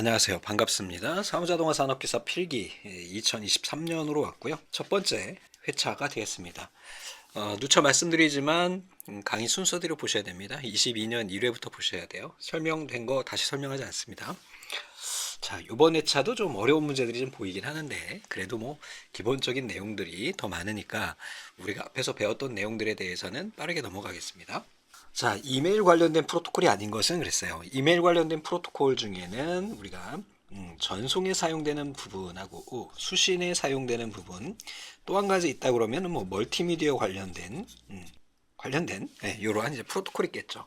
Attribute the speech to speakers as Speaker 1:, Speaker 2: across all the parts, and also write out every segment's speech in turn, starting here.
Speaker 1: 안녕하세요. 반갑습니다. 사무자동화 산업기사 필기 2023년으로 왔고요. 첫 번째 회차가 되겠습니다. 누차 말씀드리지만 강의 순서대로 보셔야 됩니다. 22년 1회부터 보셔야 돼요. 설명된 거 다시 설명하지 않습니다. 자, 이번 회차도 좀 어려운 문제들이 좀 보이긴 하는데 그래도 뭐 기본적인 내용들이 더 많으니까 우리가 앞에서 배웠던 내용들에 대해서는 빠르게 넘어가겠습니다. 자, 이메일 관련된 프로토콜이 아닌 것은 그랬어요. 이메일 관련된 프로토콜 중에는 우리가 전송에 사용되는 부분하고 수신에 사용되는 부분 또 한 가지 있다 그러면 뭐 멀티미디어 관련된 이러한 이제 프로토콜이 있겠죠.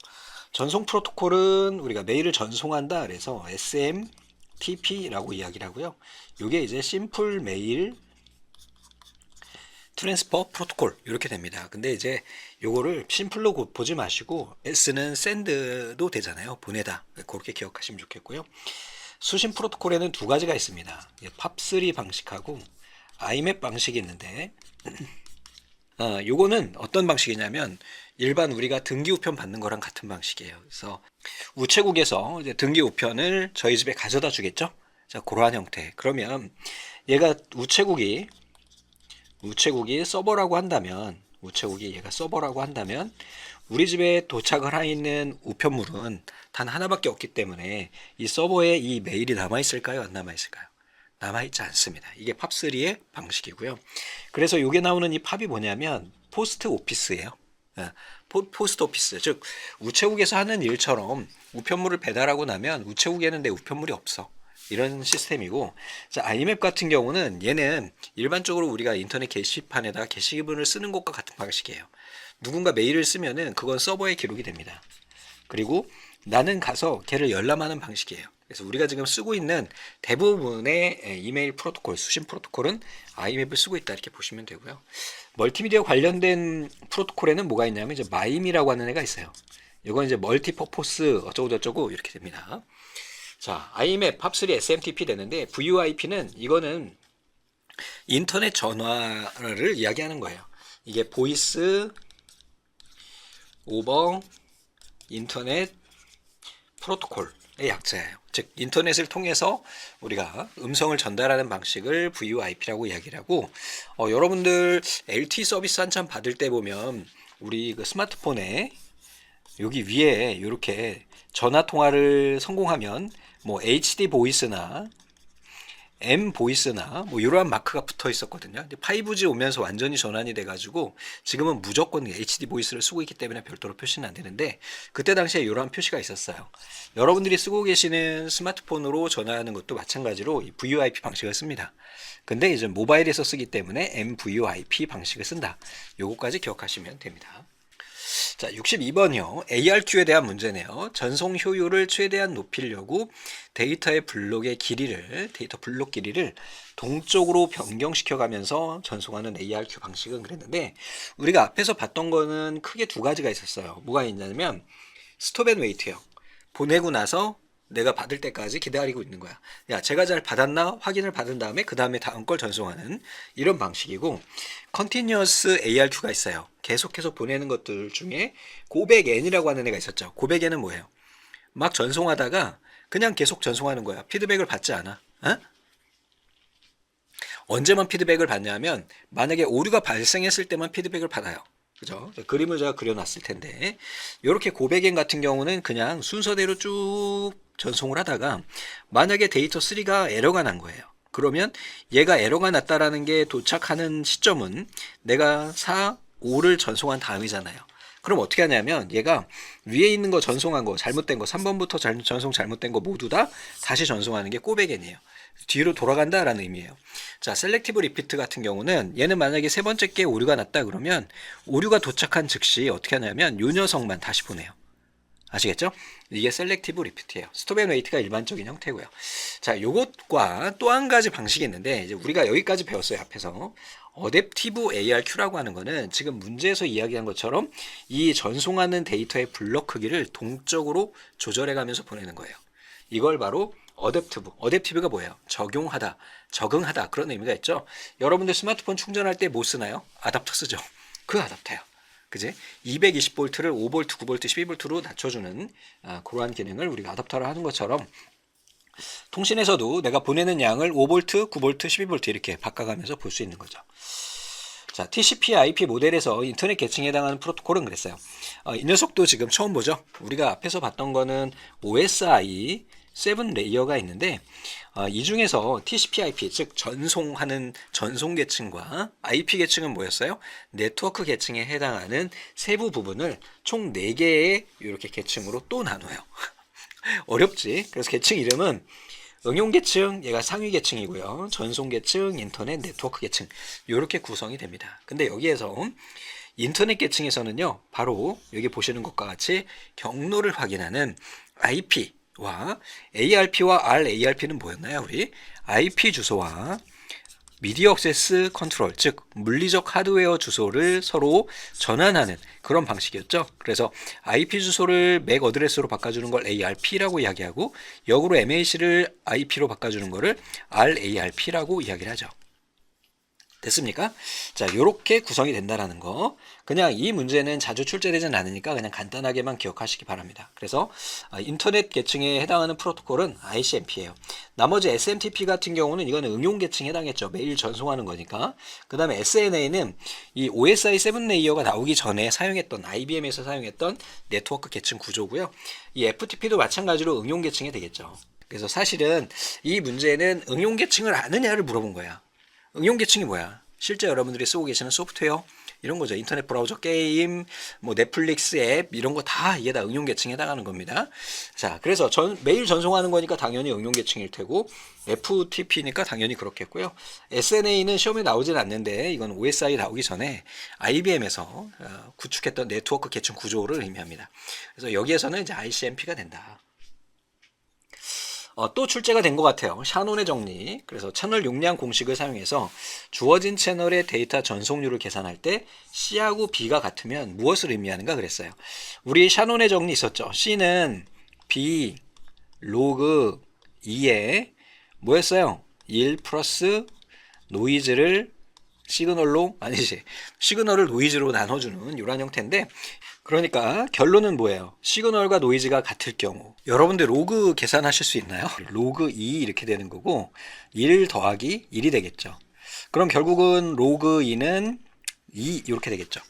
Speaker 1: 전송 프로토콜은 우리가 메일을 전송한다 그래서 SMTP라고 이야기를 하고요. 이게 이제 심플 메일 트랜스퍼 프로토콜 이렇게 됩니다. 근데 이제 요거를 심플로 보지 마시고 S는 send도 되잖아요. 보내다. 그렇게 기억하시면 좋겠고요. 수신 프로토콜에는 두 가지가 있습니다. POP3 방식하고 IMAP 방식이 있는데 요거는 어떤 방식이냐면 일반 우리가 등기 우편 받는 거랑 같은 방식이에요. 그래서 우체국에서 이제 등기 우편을 저희 집에 가져다 주겠죠. 자, 그러한 형태. 그러면 얘가 우체국이 서버라고 한다면 얘가 서버라고 한다면 우리 집에 도착을 하 있는 우편물은 단 하나밖에 없기 때문에 이 서버에 이 메일이 남아있을까요? 안 남아있을까요? 남아있지 않습니다. 이게 팝3의 방식이고요. 그래서 이게 나오는 이 팝이 뭐냐면 포스트 오피스예요. 포스트 오피스, 즉 우체국에서 하는 일처럼 우편물을 배달하고 나면 우체국에는 내 우편물이 없어. 이런 시스템이고, 자, IMAP 같은 경우는 얘는 일반적으로 우리가 인터넷 게시판에다가 게시글을 쓰는 것과 같은 방식이에요. 누군가 메일을 쓰면은 그건 서버에 기록이 됩니다. 그리고 나는 가서 걔를 열람하는 방식이에요. 그래서 우리가 지금 쓰고 있는 대부분의 이메일 프로토콜, 수신 프로토콜은 IMAP을 쓰고 있다 이렇게 보시면 되고요. 멀티미디어 관련된 프로토콜에는 뭐가 있냐면 이제 마임이라고 하는 애가 있어요. 이건 이제 멀티퍼포스 어쩌고저쩌고 이렇게 됩니다. 자, IMAP, POP3, SMTP 되는데 VoIP는 이거는 인터넷 전화를 이야기하는 거예요. 이게 보이스 오버 인터넷 프로토콜의 약자예요. 즉 인터넷을 통해서 우리가 음성을 전달하는 방식을 VoIP라고 이야기를 하고 여러분들 LTE 서비스 한참 받을 때 보면 우리 그 스마트폰에 여기 위에 이렇게 전화 통화를 성공하면 뭐 HD 보이스나 M 보이스나 뭐 이러한 마크가 붙어 있었거든요. 5G 오면서 완전히 전환이 돼가지고 지금은 무조건 HD 보이스를 쓰고 있기 때문에 별도로 표시는 안 되는데 그때 당시에 이러한 표시가 있었어요. 여러분들이 쓰고 계시는 스마트폰으로 전화하는 것도 마찬가지로 이 VoIP 방식을 씁니다. 근데 이제 모바일에서 쓰기 때문에 MVoIP 방식을 쓴다. 요거까지 기억하시면 됩니다. 자, 62번이요. ARQ에 대한 문제네요. 전송 효율을 최대한 높이려고 데이터 블록 길이를 동쪽으로 변경시켜 가면서 전송하는 ARQ 방식은 그랬는데 우리가 앞에서 봤던 거는 크게 두 가지가 있었어요. 뭐가 있냐면 스톱 앤 웨이트예요. 보내고 나서 내가 받을 때까지 기다리고 있는 거야. 야, 제가 잘 받았나 확인을 받은 다음에 그 다음에 다음 걸 전송하는 이런 방식이고, 컨티뉴어스 ARQ가 있어요. 계속해서 보내는 것들 중에 고백N이라고 하는 애가 있었죠. 고백N은 뭐예요? 막 전송하다가 그냥 계속 전송하는 거야. 피드백을 받지 않아. 언제만 피드백을 받냐면 만약에 오류가 발생했을 때만 피드백을 받아요. 그죠? 그림을 제가 그려놨을 텐데 이렇게 고백N 같은 경우는 그냥 순서대로 쭉 전송을 하다가 만약에 데이터 3가 에러가 난 거예요. 그러면 얘가 에러가 났다라는 게 도착하는 시점은 내가 4, 5를 전송한 다음이잖아요. 그럼 어떻게 하냐면 얘가 위에 있는 거 전송한 거 잘못된 거 3번부터 전송 잘못된 거 모두 다 다시 전송하는 게 꼬백N이에요. 뒤로 돌아간다라는 의미예요. 자, 셀렉티브 리피트 같은 경우는 얘는 만약에 세 번째 게 오류가 났다 그러면 오류가 도착한 즉시 어떻게 하냐면 요 녀석만 다시 보내요. 아시겠죠? 이게 셀렉티브 리피트예요. 스톱 앤 웨이트가 일반적인 형태고요. 자, 요것과 또 한 가지 방식이 있는데 이제 우리가 여기까지 배웠어요. 앞에서 어댑티브 ARQ라고 하는 거는 지금 문제에서 이야기한 것처럼 이 전송하는 데이터의 블록 크기를 동적으로 조절해 가면서 보내는 거예요. 이걸 바로 어댑티브가 뭐예요? 적용하다, 적응하다 그런 의미가 있죠. 여러분들 스마트폰 충전할 때 뭐 쓰나요? 아답터 쓰죠. 그 아답터예요. 그지? 220V를 5V, 9V, 12V로 낮춰주는 그러한 기능을 우리가 아답터를 하는 것처럼 통신에서도 내가 보내는 양을 5V, 9V, 12V 이렇게 바꿔가면서 볼 수 있는 거죠. 자, TCP/IP 모델에서 인터넷 계층에 해당하는 프로토콜은 그랬어요. 이 녀석도 지금 처음 보죠. 우리가 앞에서 봤던 거는 OSI 7 레이어가 있는데 이 중에서 TCP/IP 즉 전송하는 전송 계층과 IP 계층은 뭐였어요? 네트워크 계층에 해당하는 세부 부분을 총 4개의 이렇게 계층으로 또 나눠요. 어렵지? 그래서 계층 이름은 응용 계층, 얘가 상위 계층이고요. 전송 계층, 인터넷 네트워크 계층 이렇게 구성이 됩니다. 근데 여기에서 인터넷 계층에서는요, 바로 여기 보시는 것과 같이 경로를 확인하는 IP와 ARP와 RARP는 뭐였나요? 우리 IP 주소와 미디어 액세스 컨트롤, 즉 물리적 하드웨어 주소를 서로 전환하는 그런 방식이었죠. 그래서 IP 주소를 맥 어드레스로 바꿔주는 걸 ARP라고 이야기하고 역으로 MAC를 IP로 바꿔주는 거를 RARP라고 이야기를 하죠. 됐습니까? 자, 요렇게 구성이 된다라는 거. 그냥 이 문제는 자주 출제되진 않으니까 그냥 간단하게만 기억하시기 바랍니다. 그래서 인터넷 계층에 해당하는 프로토콜은 ICMP예요. 나머지 SMTP 같은 경우는 이거는 응용 계층에 해당했죠. 매일 전송하는 거니까. 그 다음에 SNA는 이 OSI 7 레이어가 나오기 전에 사용했던 IBM에서 사용했던 네트워크 계층 구조고요. 이 FTP도 마찬가지로 응용 계층이 되겠죠. 그래서 사실은 이 문제는 응용 계층을 아느냐를 물어본 거야. 응용 계층이 뭐야? 실제 여러분들이 쓰고 계시는 소프트웨어 이런 거죠. 인터넷 브라우저 게임, 뭐 넷플릭스 앱 이런 거 다 이게 다 응용 계층에 해당하는 겁니다. 자, 그래서 매일 전송하는 거니까 당연히 응용 계층일 테고 FTP니까 당연히 그렇겠고요. SNA는 시험에 나오진 않는데 이건 OSI 나오기 전에 IBM에서 구축했던 네트워크 계층 구조를 의미합니다. 그래서 여기에서는 이제 ICMP가 된다. 또 출제가 된 것 같아요. 샤논의 정리. 그래서 채널 용량 공식을 사용해서 주어진 채널의 데이터 전송률을 계산할 때 C하고 B가 같으면 무엇을 의미하는가 그랬어요. 우리 샤논의 정리 있었죠. C는 B 로그 2에 뭐였어요? 1 플러스 노이즈를 시그널을 노이즈로 나눠주는 이런 형태인데, 그러니까 결론은 뭐예요? 시그널과 노이즈가 같을 경우 여러분들 로그 계산하실 수 있나요? 로그 2 이렇게 되는 거고 1 더하기 1이 되겠죠. 그럼 결국은 로그 2는 2 이렇게 되겠죠.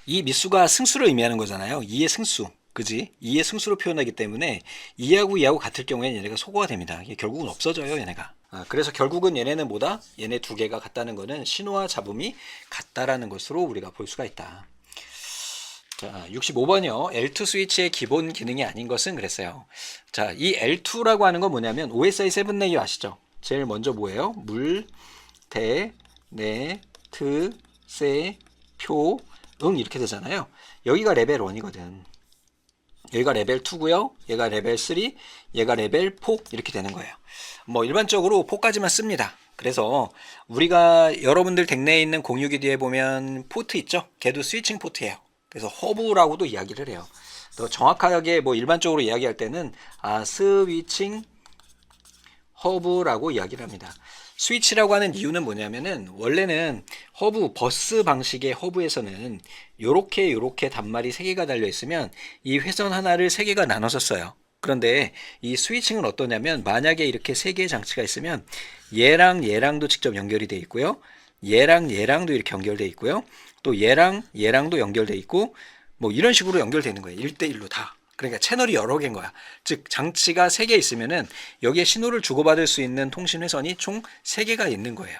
Speaker 1: 이 미수가 승수를 의미하는 거잖아요. 2의 승수, 그지? 2의 승수로 표현하기 때문에 2하고 2하고 같을 경우에는 얘네가 소거가 됩니다. 이게 결국은 없어져요, 얘네가. 그래서 결국은 얘네는 뭐다? 얘네 두 개가 같다는 거는 신호와 잡음이 같다라는 것으로 우리가 볼 수가 있다. 자, 65번이요. L2 스위치의 기본 기능이 아닌 것은 그랬어요. 자, 이 L2라고 하는 건 뭐냐면 OSI 7 레이어 아시죠? 제일 먼저 뭐예요? 물, 대, 네, 트, 세, 표, 응 이렇게 되잖아요. 여기가 레벨 1이거든. 여기가 레벨 2고요. 얘가 레벨 3, 얘가 레벨 4 이렇게 되는 거예요. 뭐 일반적으로 4까지만 씁니다. 그래서 우리가 여러분들 댁내에 있는 공유기기에 보면 포트 있죠? 걔도 스위칭 포트예요. 그래서 허브라고도 이야기를 해요. 더 정확하게 뭐 일반적으로 이야기할 때는 스위칭 허브라고 이야기를 합니다. 스위치라고 하는 이유는 뭐냐면은 원래는 허브 버스 방식의 허브에서는 요렇게 단말이 3개가 달려 있으면 이 회선 하나를 3개가 나눠서 써요. 그런데 이 스위칭은 어떠냐면 만약에 이렇게 3개의 장치가 있으면 얘랑 얘랑도 직접 연결이 돼 있고요. 얘랑 얘랑도 이렇게 연결돼 있고요. 또 얘랑 얘랑도 연결돼 있고 뭐 이런 식으로 연결되는 거예요. 1대1로 다. 그러니까 채널이 여러 개인 거야. 즉 장치가 3개 있으면은 여기에 신호를 주고받을 수 있는 통신 회선이 총 3개가 있는 거예요.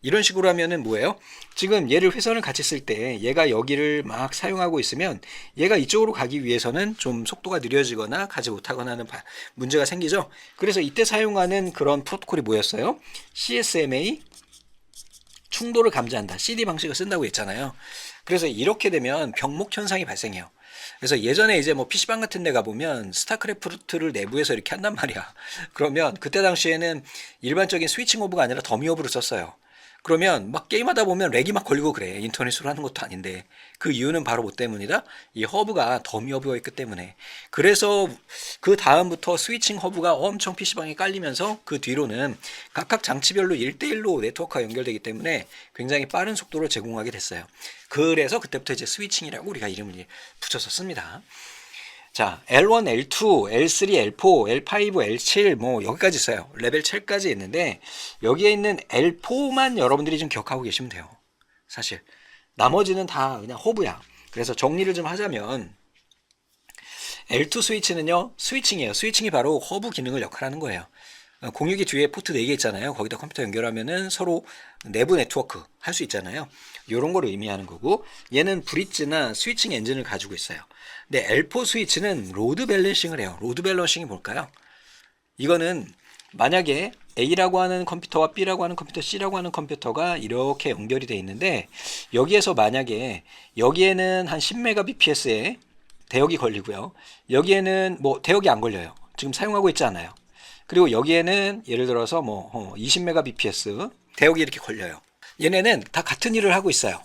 Speaker 1: 이런 식으로 하면은 뭐예요? 지금 얘를 회선을 같이 쓸 때 얘가 여기를 막 사용하고 있으면 얘가 이쪽으로 가기 위해서는 좀 속도가 느려지거나 가지 못하거나 하는 문제가 생기죠. 그래서 이때 사용하는 그런 프로토콜이 뭐였어요? CSMA 충돌을 감지한다. CD 방식을 쓴다고 했잖아요. 그래서 이렇게 되면 병목 현상이 발생해요. 그래서 예전에 이제 뭐 PC방 같은 데 가보면 스타크래프트를 내부에서 이렇게 한단 말이야. 그러면 그때 당시에는 일반적인 스위칭 허브가 아니라 더미 허브를 썼어요. 그러면 막 게임하다 보면 렉이 막 걸리고 그래. 인터넷으로 하는 것도 아닌데. 그 이유는 바로 뭐 때문이다? 이 허브가 더미 허브가 있기 때문에. 그래서 그 다음부터 스위칭 허브가 엄청 PC방에 깔리면서 그 뒤로는 각각 장치별로 1대1로 네트워크가 연결되기 때문에 굉장히 빠른 속도를 제공하게 됐어요. 그래서 그때부터 이제 스위칭이라고 우리가 이름을 붙여서 씁니다. 자, L1, L2, L3, L4, L5, L7 뭐 여기까지 있어요. 레벨 7까지 있는데 여기에 있는 L4만 여러분들이 좀 기억하고 계시면 돼요. 사실 나머지는 다 그냥 허브야. 그래서 정리를 좀 하자면 L2 스위치는요, 스위칭이에요. 스위칭이 바로 허브 기능을 역할하는 거예요. 공유기 뒤에 포트 4개 있잖아요. 거기다 컴퓨터 연결하면은 서로 내부 네트워크 할 수 있잖아요. 이런 걸 의미하는 거고, 얘는 브릿지나 스위칭 엔진을 가지고 있어요. 근데 L4 스위치는 로드 밸런싱을 해요. 로드 밸런싱이 뭘까요? 이거는 만약에 A라고 하는 컴퓨터와 B라고 하는 컴퓨터, C라고 하는 컴퓨터가 이렇게 연결이 돼 있는데 여기에서 만약에 여기에는 한 10Mbps에 대역이 걸리고요. 여기에는 뭐 대역이 안 걸려요. 지금 사용하고 있지 않아요. 그리고 여기에는 예를 들어서 뭐 20Mbps 대역이 이렇게 걸려요. 얘네는 다 같은 일을 하고 있어요.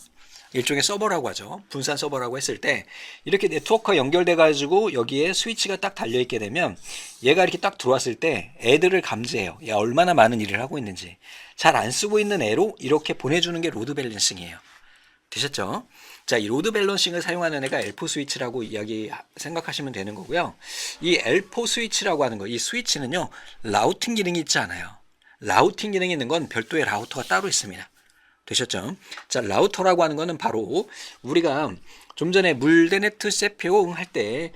Speaker 1: 일종의 서버라고 하죠. 분산 서버라고 했을 때 이렇게 네트워크가 연결돼 가지고 여기에 스위치가 딱 달려 있게 되면 얘가 이렇게 딱 들어왔을 때 애들을 감지해요. 얘 얼마나 많은 일을 하고 있는지. 잘 안 쓰고 있는 애로 이렇게 보내주는 게 로드 밸런싱이에요. 되셨죠? 자, 이 로드 밸런싱을 사용하는 애가 L4 스위치라고 생각하시면 되는 거고요. 이 L4 스위치라고 하는 거, 이 스위치는요, 라우팅 기능이 있지 않아요. 라우팅 기능이 있는 건 별도의 라우터가 따로 있습니다. 되셨죠? 자, 라우터라고 하는 거는 바로 우리가 좀 전에 물대네트 세피오 할 때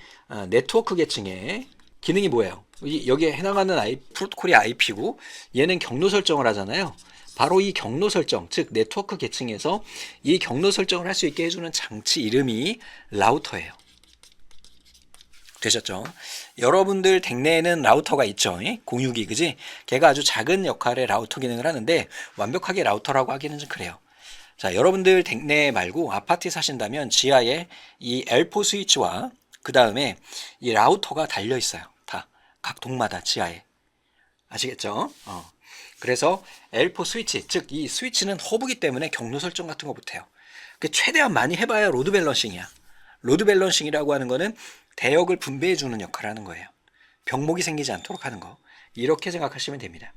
Speaker 1: 네트워크 계층의 기능이 뭐예요? 여기에 해당하는 프로토콜이 IP고 얘는 경로 설정을 하잖아요. 바로 이 경로 설정, 즉 네트워크 계층에서 이 경로 설정을 할 수 있게 해주는 장치 이름이 라우터예요. 되셨죠? 여러분들 댁내에는 라우터가 있죠. 공유기, 그지? 걔가 아주 작은 역할의 라우터 기능을 하는데 완벽하게 라우터라고 하기는 좀 그래요. 자, 여러분들 댁내 말고 아파트에 사신다면 지하에 이 L4 스위치와 그 다음에 이 라우터가 달려 있어요. 다 각 동마다 지하에. 아시겠죠? 그래서 L4 스위치, 즉 이 스위치는 허브기 때문에 경로 설정 같은 거 못해요. 최대한 많이 해봐야 로드 밸런싱이야. 로드 밸런싱이라고 하는 거는 대역을 분배해 주는 역할을 하는 거예요. 병목이 생기지 않도록 하는 거. 이렇게 생각하시면 됩니다.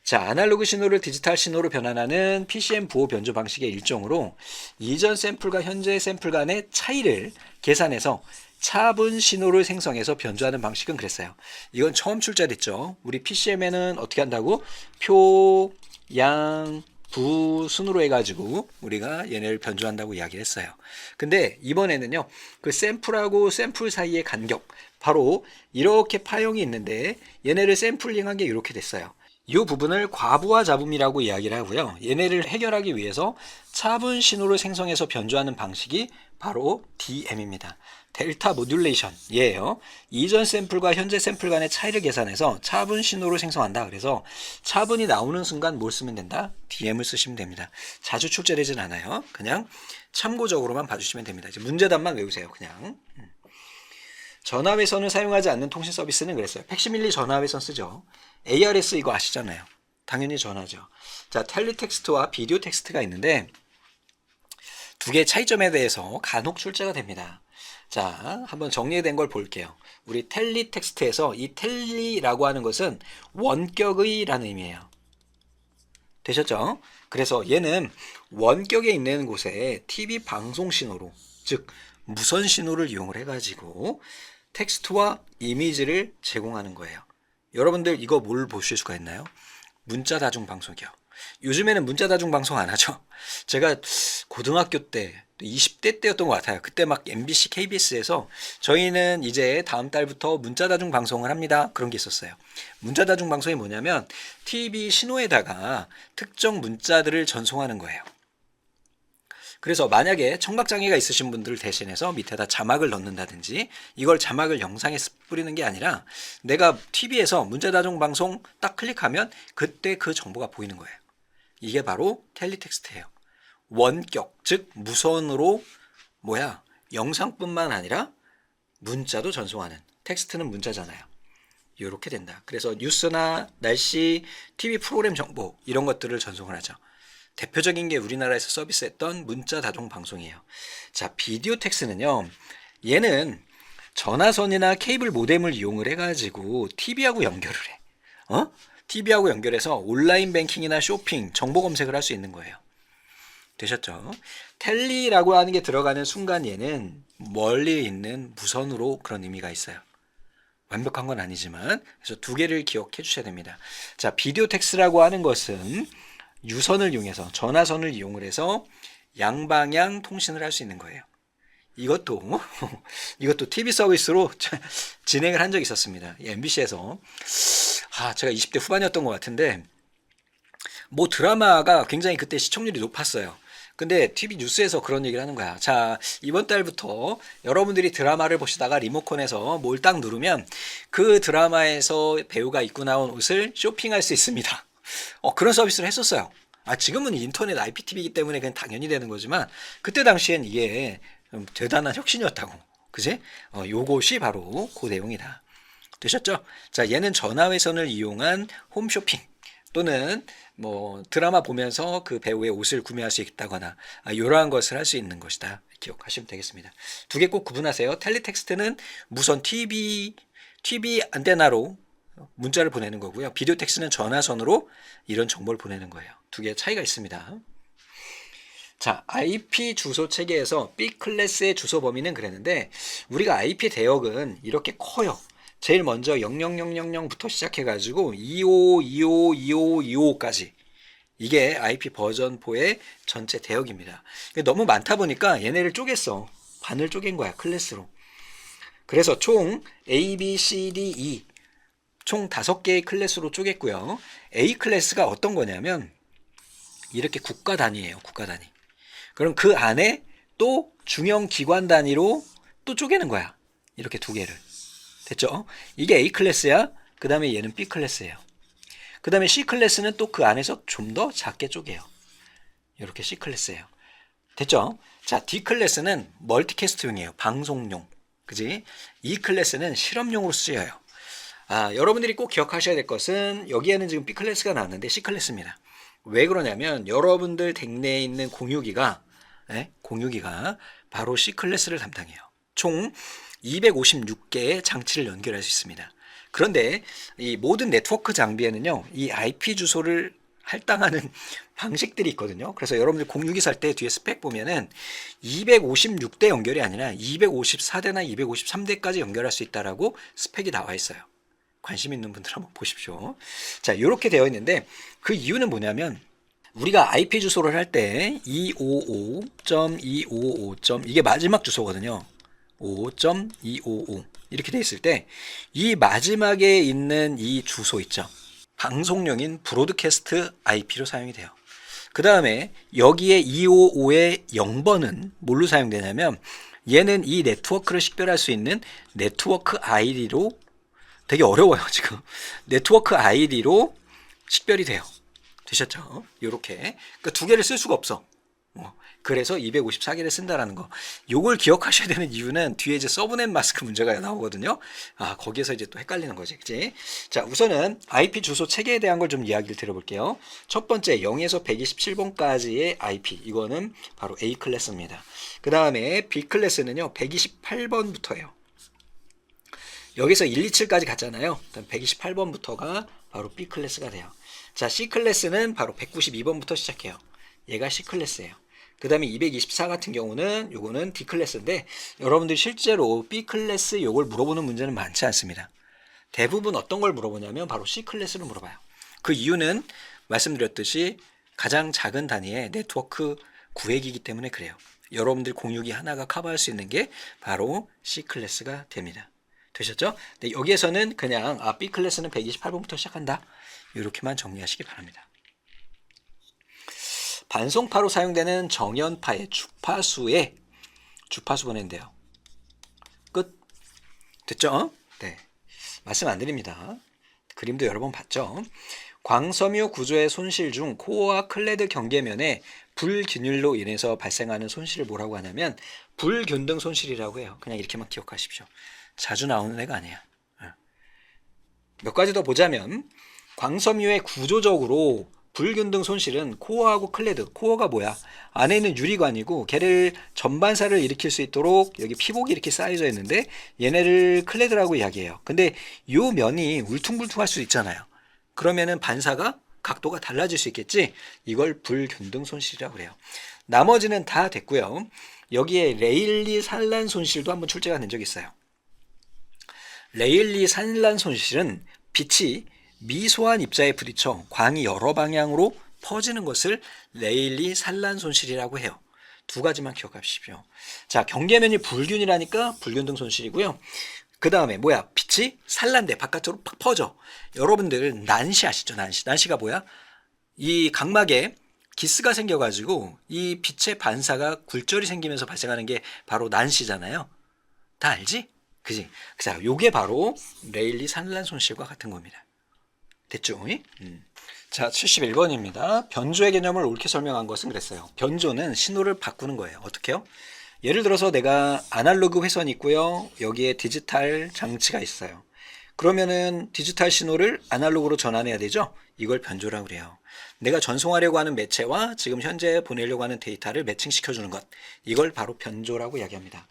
Speaker 1: 자, 아날로그 신호를 디지털 신호로 변환하는 PCM 부호 변조 방식의 일종으로 이전 샘플과 현재 샘플 간의 차이를 계산해서 차분 신호를 생성해서 변조하는 방식은 그랬어요. 이건 처음 출제됐죠. 우리 PCM에는 어떻게 한다고? 표, 양, 부 순으로 해가지고 우리가 얘네를 변조한다고 이야기를 했어요. 근데 이번에는요, 그 샘플하고 샘플 사이의 간격, 바로 이렇게 파형이 있는데 얘네를 샘플링한 게 이렇게 됐어요. 이 부분을 과부하 잡음이라고 이야기를 하고요. 얘네를 해결하기 위해서 차분 신호를 생성해서 변조하는 방식이 바로 DM입니다. 델타 모듈레이션 얘예요. 이전 샘플과 현재 샘플 간의 차이를 계산해서 차분 신호를 생성한다. 그래서 차분이 나오는 순간 뭘 쓰면 된다? DM을 쓰시면 됩니다. 자주 출제되진 않아요. 그냥 참고적으로만 봐주시면 됩니다. 이제 문제답만 외우세요. 그냥. 전화외선을 사용하지 않는 통신 서비스는 그랬어요. 팩시밀리 전화외선 쓰죠. ARS 이거 아시잖아요. 당연히 전화죠. 자, 텔리텍스트와 비디오 텍스트가 있는데 두 개의 차이점에 대해서 간혹 출제가 됩니다. 자, 한번 정리된 걸 볼게요. 우리 텔리텍스트에서 이 텔리라고 하는 것은 원격의 라는 의미예요. 되셨죠? 그래서 얘는 원격에 있는 곳에 TV 방송 신호로, 즉 무선 신호를 이용을 해가지고 텍스트와 이미지를 제공하는 거예요. 여러분들 이거 뭘 보실 수가 있나요? 문자 다중 방송이요. 요즘에는 문자 다중 방송 안 하죠. 제가 고등학교 때 20대 때였던 것 같아요. 그때 막 MBC, KBS에서 저희는 이제 다음 달부터 문자 다중 방송을 합니다. 그런 게 있었어요. 문자 다중 방송이 뭐냐면 TV 신호에다가 특정 문자들을 전송하는 거예요. 그래서 만약에 청각장애가 있으신 분들을 대신해서 밑에다 자막을 넣는다든지 이걸 자막을 영상에 뿌리는 게 아니라 내가 TV에서 문자다중방송 딱 클릭하면 그때 그 정보가 보이는 거예요. 이게 바로 텔리텍스트예요. 원격, 즉 무선으로 영상뿐만 아니라 문자도 전송하는, 텍스트는 문자잖아요. 이렇게 된다. 그래서 뉴스나 날씨, TV 프로그램 정보 이런 것들을 전송을 하죠. 대표적인 게 우리나라에서 서비스했던 문자 다중 방송이에요. 자, 비디오 텍스는요. 얘는 전화선이나 케이블 모뎀을 이용을 해가지고 TV하고 연결을 해. TV하고 연결해서 온라인 뱅킹이나 쇼핑, 정보 검색을 할 수 있는 거예요. 되셨죠? 텔리라고 하는 게 들어가는 순간 얘는 멀리 있는 무선으로 그런 의미가 있어요. 완벽한 건 아니지만 그래서 두 개를 기억해 주셔야 됩니다. 자, 비디오 텍스트라고 하는 것은 유선을 이용해서 전화선을 이용을 해서 양방향 통신을 할 수 있는 거예요. 이것도 TV 서비스로 진행을 한 적이 있었습니다. MBC에서 제가 20대 후반이었던 것 같은데 뭐 드라마가 굉장히 그때 시청률이 높았어요. 근데 TV 뉴스에서 그런 얘기를 하는 거야. 자, 이번 달부터 여러분들이 드라마를 보시다가 리모컨에서 뭘 딱 누르면 그 드라마에서 배우가 입고 나온 옷을 쇼핑할 수 있습니다. 그런 서비스를 했었어요. 지금은 인터넷 IPTV이기 때문에 그냥 당연히 되는 거지만 그때 당시엔 이게 대단한 혁신이었다고. 그지? 요것이 바로 그 내용이다. 되셨죠? 자, 얘는 전화외선을 이용한 홈쇼핑 또는 뭐 드라마 보면서 그 배우의 옷을 구매할 수 있다거나 이러한 것을 할 수 있는 것이다. 기억하시면 되겠습니다. 두 개 꼭 구분하세요. 텔레텍스트는 무선 TV 안테나로 문자를 보내는 거고요. 비디오 텍스트는 전화선으로 이런 정보를 보내는 거예요. 두 개의 차이가 있습니다. 자, IP 주소 체계에서 B 클래스의 주소 범위는 그랬는데 우리가 IP 대역은 이렇게 커요. 제일 먼저 00000부터 시작해가지고 25, 25, 25, 25까지 이게 IP 버전4의 전체 대역입니다. 너무 많다 보니까 얘네를 쪼갰어. 반을 쪼갠 거야, 클래스로. 그래서 총 A, B, C, D, E 총 5개의 클래스로 쪼갰고요. A 클래스가 어떤 거냐면 이렇게 국가 단위예요. 국가 단위. 그럼 그 안에 또 중형 기관 단위로 또 쪼개는 거야. 이렇게 두 개를. 됐죠? 이게 A 클래스야. 그 다음에 얘는 B 클래스예요. 그 다음에 C 클래스는 또 그 안에서 좀 더 작게 쪼개요. 이렇게 C 클래스예요. 됐죠? 자, D 클래스는 멀티캐스트용이에요. 방송용. 그지? E 클래스는 실험용으로 쓰여요. 여러분들이 꼭 기억하셔야 될 것은 여기에는 지금 B 클래스가 나왔는데 C 클래스입니다. 왜 그러냐면 여러분들 댁내에 있는 공유기가 바로 C 클래스를 담당해요. 총 256개의 장치를 연결할 수 있습니다. 그런데 이 모든 네트워크 장비에는요, 이 IP 주소를 할당하는 방식들이 있거든요. 그래서 여러분들 공유기 살 때 뒤에 스펙 보면은 256대 연결이 아니라 254대나 253대까지 연결할 수 있다라고 스펙이 나와 있어요. 관심 있는 분들 한번 보십시오. 자, 이렇게 되어 있는데 그 이유는 뭐냐면 우리가 IP 주소를 할 때 255.255. 이게 마지막 주소거든요. 5.255 이렇게 돼 있을 때 이 마지막에 있는 이 주소 있죠. 방송용인 브로드캐스트 IP로 사용이 돼요. 그 다음에 여기에 255의 0번은 뭘로 사용되냐면 얘는 이 네트워크를 식별할 수 있는 네트워크 ID로 되게 어려워요 지금. 네트워크 ID로 식별이 돼요. 되셨죠? 요렇게. 그러니까 두 개를 쓸 수가 없어. 그래서 254개를 쓴다라는 거. 요걸 기억하셔야 되는 이유는 뒤에 이제 서브넷 마스크 문제가 나오거든요. 거기에서 이제 또 헷갈리는 거지. 그치? 자, 우선은 IP 주소 체계에 대한 걸 좀 이야기를 드려볼게요. 첫 번째 0에서 127번까지의 IP. 이거는 바로 A 클래스입니다. 그 다음에 B 클래스는요, 128번부터예요. 여기서 127까지 갔잖아요. 128번부터가 바로 B 클래스가 돼요. 자, C 클래스는 바로 192번부터 시작해요. 얘가 C 클래스예요. 그 다음에 224 같은 경우는 요거는 D 클래스인데 여러분들이 실제로 B 클래스 요걸 물어보는 문제는 많지 않습니다. 대부분 어떤 걸 물어보냐면 바로 C 클래스를 물어봐요. 그 이유는 말씀드렸듯이 가장 작은 단위의 네트워크 구획이기 때문에 그래요. 여러분들 공유기 하나가 커버할 수 있는 게 바로 C 클래스가 됩니다. 되셨죠? 네, 여기에서는 그냥 B 클래스는 128번부터 시작한다. 이렇게만 정리하시기 바랍니다. 반송파로 사용되는 정연파의 주파수 보낸대요. 끝. 됐죠? 네. 말씀 안 드립니다. 그림도 여러 번 봤죠? 광섬유 구조의 손실 중 코어와 클레드 경계면에 불균율로 인해서 발생하는 손실을 뭐라고 하냐면 불균등 손실이라고 해요. 그냥 이렇게만 기억하십시오. 자주 나오는 애가 아니야. 몇 가지 더 보자면 광섬유의 구조적으로 불균등 손실은 코어하고 클레드, 코어가 뭐야? 안에 있는 유리관이고 걔를 전반사를 일으킬 수 있도록 여기 피복이 이렇게 쌓여져 있는데 얘네를 클레드라고 이야기해요. 근데 요 면이 울퉁불퉁할 수 있잖아요. 그러면은 반사가 각도가 달라질 수 있겠지? 이걸 불균등 손실이라고 그래요. 나머지는 다 됐고요. 여기에 레일리 산란 손실도 한번 출제가 된 적이 있어요. 레일리 산란 손실은 빛이 미소한 입자에 부딪혀 광이 여러 방향으로 퍼지는 것을 레일리 산란 손실이라고 해요. 두 가지만 기억하십시오. 자, 경계면이 불균이라니까 불균등 손실이고요. 그 다음에 뭐야? 빛이 산란돼 바깥으로 팍 퍼져. 여러분들 난시 아시죠? 난시가 뭐야? 이 각막에 기스가 생겨가지고 이 빛의 반사가 굴절이 생기면서 발생하는 게 바로 난시잖아요. 다 알지? 그지? 자, 요게 바로 레일리 산란 손실과 같은 겁니다. 됐죠? 자, 71번입니다. 변조의 개념을 옳게 설명한 것은 그랬어요. 변조는 신호를 바꾸는 거예요. 어떻게요? 예를 들어서 내가 아날로그 회선이 있고요. 여기에 디지털 장치가 있어요. 그러면은 디지털 신호를 아날로그로 전환해야 되죠? 이걸 변조라고 그래요. 내가 전송하려고 하는 매체와 지금 현재 보내려고 하는 데이터를 매칭시켜주는 것. 이걸 바로 변조라고 이야기합니다.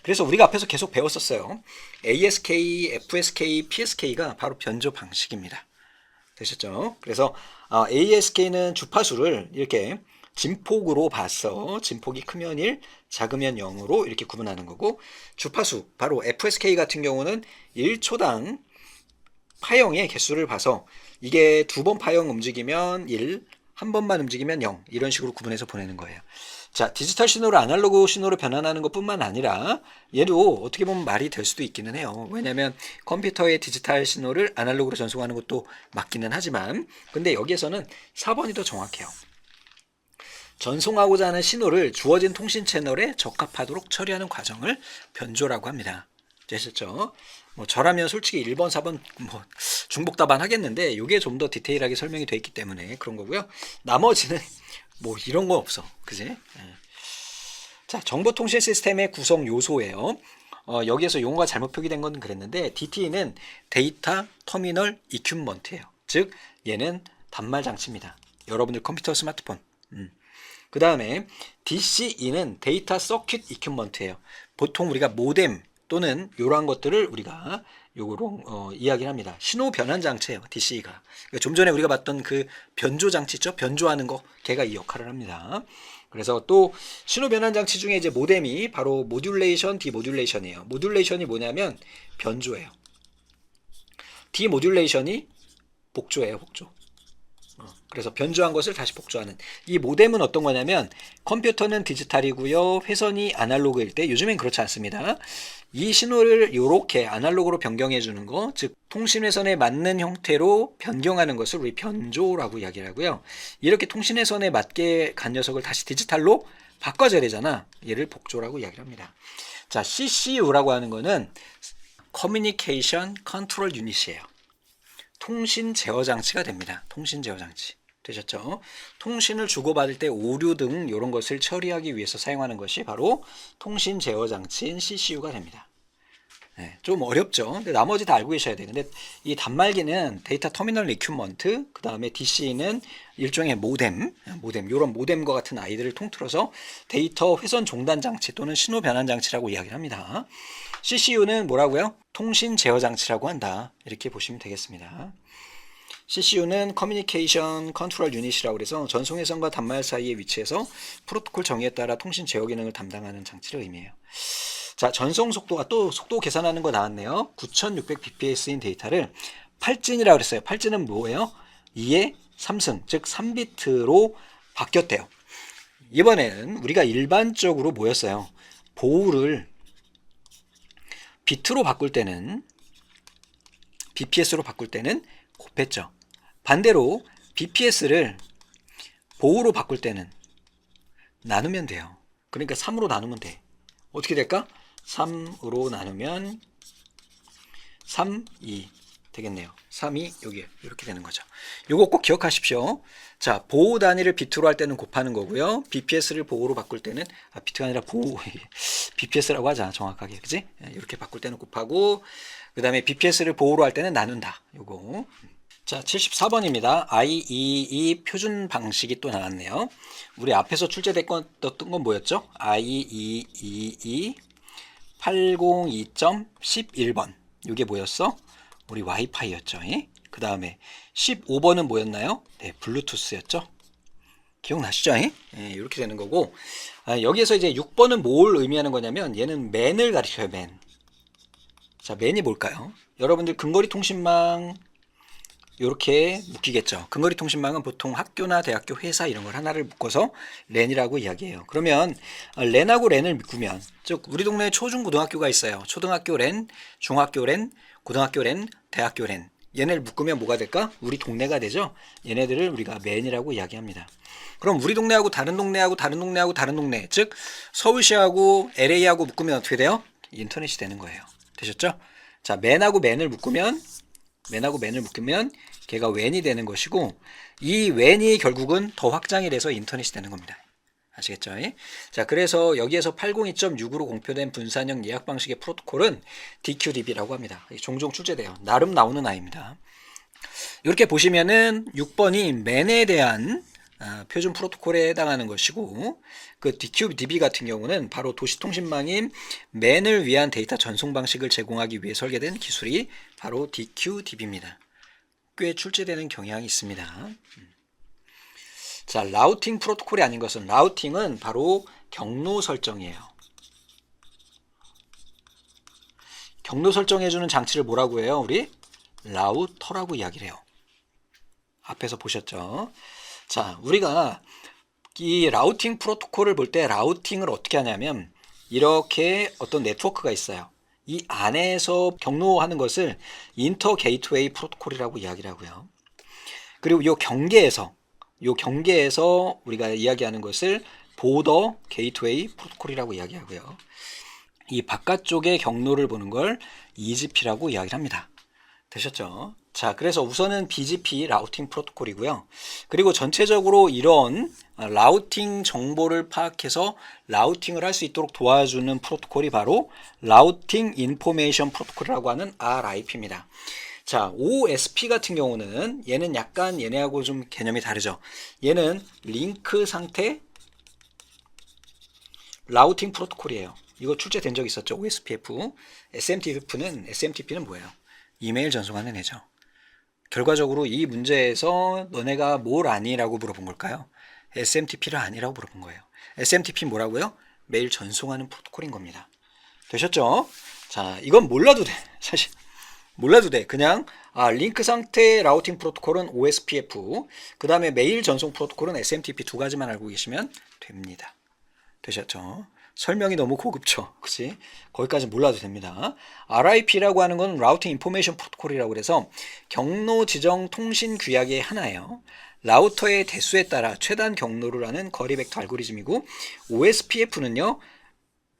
Speaker 1: 그래서 우리가 앞에서 계속 배웠었어요. ASK, FSK, PSK가 바로 변조 방식입니다. 되셨죠? 그래서 ASK는 주파수를 이렇게 진폭으로 봐서 진폭이 크면 1, 작으면 0으로 이렇게 구분하는 거고, 주파수 바로 FSK 같은 경우는 1초당 파형의 개수를 봐서 이게 2번 파형 움직이면 1, 한 번만 움직이면 0 이런 식으로 구분해서 보내는 거예요. 자, 디지털 신호를 아날로그 신호로 변환하는 것뿐만 아니라 얘도 어떻게 보면 말이 될 수도 있기는 해요. 왜냐하면 컴퓨터의 디지털 신호를 아날로그로 전송하는 것도 맞기는 하지만, 근데 여기에서는 4번이 더 정확해요. 전송하고자 하는 신호를 주어진 통신 채널에 적합하도록 처리하는 과정을 변조라고 합니다. 되셨죠? 뭐 저라면 솔직히 1번, 4번 뭐 중복 답안 하겠는데 이게 좀 더 디테일하게 설명이 되어 있기 때문에 그런 거고요. 나머지는 뭐 이런 거 없어. 그지? 자, 정보통신 시스템의 구성 요소예요. 여기에서 용어가 잘못 표기된 건 그랬는데 DT는 데이터 터미널 이큐먼트예요. 즉 얘는 단말 장치입니다. 여러분들 컴퓨터, 스마트폰. 그 다음에 DCE는 데이터 서킷 이큐먼트예요. 보통 우리가 모뎀 또는 이러한 것들을 우리가 요거로 이야기를 합니다. 신호 변환 장치예요. DCE가. 그러니까 좀 전에 우리가 봤던 그 변조 장치 있죠? 변조하는 거. 걔가 이 역할을 합니다. 그래서 또 신호 변환 장치 중에 이제 모뎀이 바로 모듈레이션, 디모듈레이션이에요. 모듈레이션이 뭐냐면 변조예요. 디모듈레이션이 복조예요. 복조. 그래서 변조한 것을 다시 복조하는. 이 모뎀은 어떤 거냐면 컴퓨터는 디지털이고요. 회선이 아날로그일 때, 요즘엔 그렇지 않습니다. 이 신호를 이렇게 아날로그로 변경해 주는 거, 즉 통신회선에 맞는 형태로 변경하는 것을 우리 변조라고 이야기를 하고요. 이렇게 통신회선에 맞게 간 녀석을 다시 디지털로 바꿔줘야 되잖아. 얘를 복조라고 이야기를 합니다. 자, CCU라고 하는 거는 Communication Control Unit이에요. 통신 제어 장치가 됩니다. 통신 제어 장치. 되셨죠? 통신을 주고받을 때 오류 등 이런 것을 처리하기 위해서 사용하는 것이 바로 통신 제어 장치인 CCU가 됩니다. 네, 좀 어렵죠? 근데 나머지 다 알고 계셔야 돼요. 근데 이 단말기는 데이터 터미널 리큐먼트, 그 다음에 DC는 일종의 모뎀, 이런 모뎀과 같은 아이들을 통틀어서 데이터 회선 종단 장치 또는 신호 변환 장치라고 이야기를 합니다. CCU는 뭐라고요? 통신 제어 장치라고 한다. 이렇게 보시면 되겠습니다. CCU는 커뮤니케이션 컨트롤 유닛이라고 해서 전송회선과 단말 사이에 위치해서 프로토콜 정의에 따라 통신 제어 기능을 담당하는 장치를 의미해요. 자, 전송 속도가 또 속도 계산하는 거 나왔네요. 9600bps인 데이터를 8진이라고 그랬어요. 8진은 뭐예요? 2의 3승, 즉 3비트로 바뀌었대요. 이번에는 우리가 일반적으로 뭐였어요? 보호를 비트로 바꿀 때는, bps로 바꿀 때는 곱했죠. 반대로 bps를 보호로 바꿀 때는 나누면 돼요. 그러니까 3으로 나누면 돼. 어떻게 될까? 3으로 나누면 3, 2 되겠네요. 3, 2 여기 이렇게 되는 거죠. 요거 꼭 기억하십시오. 자, 보호 단위를 비트로 할 때는 곱하는 거고요. bps를 보호로 바꿀 때는 비트가 아니라 보호 bps라고 하자 정확하게, 그지? 이렇게 바꿀 때는 곱하고, 그 다음에 bps를 보호로 할 때는 나눈다. 요거. 자, 74번입니다. IEE 표준 방식이 또 나왔네요. 우리 앞에서 출제됐던 건 뭐였죠? IEEE 802.11번. 이게 뭐였어? 우리 와이파이였죠. 그 다음에 15번은 뭐였나요? 네, 블루투스였죠. 기억나시죠? 예, 이렇게 되는 거고, 여기에서 이제 6번은 뭘 의미하는 거냐면 얘는 맨을 가리켜요. 맨. 자, 맨이 뭘까요? 여러분들 근거리 통신망 이렇게 묶이겠죠. 근거리 통신망은 보통 학교나 대학교, 회사 이런 걸 하나를 묶어서 랜이라고 이야기해요. 그러면 랜하고 랜을 묶으면, 즉 우리 동네에 초중 고등학교가 있어요. 초등학교 랜, 중학교 랜, 고등학교 랜, 대학교 랜. 얘네를 묶으면 뭐가 될까? 우리 동네가 되죠. 얘네들을 우리가 맨이라고 이야기합니다. 그럼 우리 동네하고 다른 동네하고 다른 동네하고 다른 동네, 즉 서울시하고 LA하고 묶으면 어떻게 돼요? 인터넷이 되는 거예요. 되셨죠? 자, 맨하고 맨을 묶으면 걔가 웬이 되는 것이고, 이 웬이 결국은 더 확장이 돼서 인터넷이 되는 겁니다. 아시겠죠? 자, 그래서 여기에서 802.6으로 공표된 분산형 예약 방식의 프로토콜은 DQDB라고 합니다. 종종 출제돼요. 나름 나오는 아이입니다. 이렇게 보시면은 6번이 맨에 대한 표준 프로토콜에 해당하는 것이고, 그 DQDB 같은 경우는 바로 도시통신망인 맨을 위한 데이터 전송 방식을 제공하기 위해 설계된 기술이 바로 DQDB입니다. 꽤 출제되는 경향이 있습니다. 자, 라우팅 프로토콜이 아닌 것은, 라우팅은 바로 경로 설정이에요. 경로 설정해주는 장치를 뭐라고 해요? 우리 라우터라고 이야기를 해요. 앞에서 보셨죠? 자, 우리가 이 라우팅 프로토콜을 볼 때 라우팅을 어떻게 하냐면 이렇게 어떤 네트워크가 있어요. 이 안에서 경로하는 것을 인터 게이트웨이 프로토콜이라고 이야기를 하고요. 그리고 이 경계에서 우리가 이야기하는 것을 보더 게이트웨이 프로토콜이라고 이야기하고요. 이 바깥쪽의 경로를 보는 걸 EGP라고 이야기를 합니다. 되셨죠? 자, 그래서 우선은 BGP 라우팅 프로토콜이고요. 그리고 전체적으로 이런 라우팅 정보를 파악해서 라우팅을 할 수 있도록 도와주는 프로토콜이 바로 라우팅 인포메이션 프로토콜이라고 하는 RIP입니다. 자, OSP 같은 경우는 얘는 약간 얘네하고 좀 개념이 다르죠. 얘는 링크 상태 라우팅 프로토콜이에요. 이거 출제된 적 있었죠. OSPF. SMTP는 뭐예요? 이메일 전송하는 애죠. 결과적으로 이 문제에서 너네가 뭘 아니라고 물어본 걸까요? SMTP를 아니라고 물어본 거예요. SMTP 뭐라고요? 메일 전송하는 프로토콜인 겁니다. 되셨죠? 자, 이건 몰라도 돼. 사실 몰라도 돼. 그냥 링크 상태 라우팅 프로토콜은 OSPF, 그 다음에 메일 전송 프로토콜은 SMTP 두 가지만 알고 계시면 됩니다. 되셨죠? 설명이 너무 고급죠. 그치? 거기까지 몰라도 됩니다. RIP라고 하는 건 라우팅 인포메이션 프로토콜이라고 그래서 경로 지정 통신 규약의 하나예요. 라우터의 대수에 따라 최단 경로를 하는 거리 벡터 알고리즘이고, OSPF는요